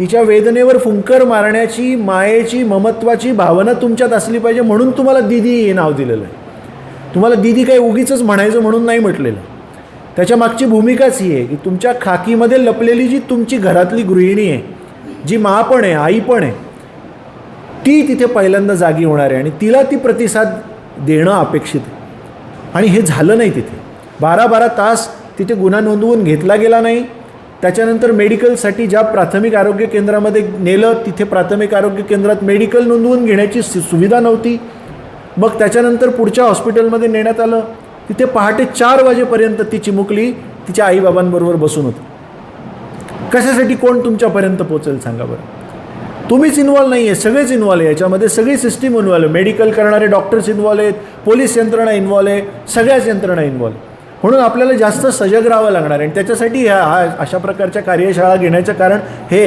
तिच्या वेदनेवर फुंकर मारण्याची, मायेची, ममत्वाची भावना तुमच्यात असली पाहिजे, म्हणून तुम्हाला दीदी हे नाव दिलेलं आहे. तुम्हाला दीदी काही उगीचच म्हणायचं म्हणून नाही म्हटलेलं. त्याच्या मागची भूमिकाच ही आहे की तुमच्या खाकीमध्ये लपलेली जी तुमची घरातली गृहिणी आहे, जी मा पण आहे, आई पण आहे, ती तिथे पहिल्यांदा जागी होणार आहे आणि तिला ती प्रतिसाद देणं अपेक्षित आहे. आणि हे झालं नाही. तिथे 12-12 तास तिथे गुन्हा नोंदवून घेतला गेला नाही. त्याच्यानंतर मेडिकलसाठी ज्या प्राथमिक आरोग्य केंद्रामध्ये नेलं, तिथे प्राथमिक आरोग्य केंद्रात मेडिकल नोंदवून घेण्याची सुविधा नव्हती. मग त्याच्यानंतर पुढच्या हॉस्पिटलमध्ये नेण्यात आलं. तिथे पहाटे 4 वाजेपर्यंत ती चिमुकली तिच्या आईबाबांबरोबर बसून होती. कशासाठी? कोण तुमच्यापर्यंत पोचेल सांगा बरं? तुम्हीच इन्व्हॉल्व नाही आहे, सगळेच इन्व्हॉल्व आहे याच्यामध्ये. सगळी सिस्टीम इन्व्हॉल्व आहे. मेडिकल करणारे डॉक्टर्स इन्व्हॉल्व आहेत, पोलीस यंत्रणा इन्व्हॉल्व आहे, सगळ्याच यंत्रणा इन्व्हॉल्व. म्हणून आपल्याला जास्त सजग राहावं लागणार आहे. आणि त्याच्यासाठी अशा प्रकारच्या कार्यशाळा घेण्याचं कारण हे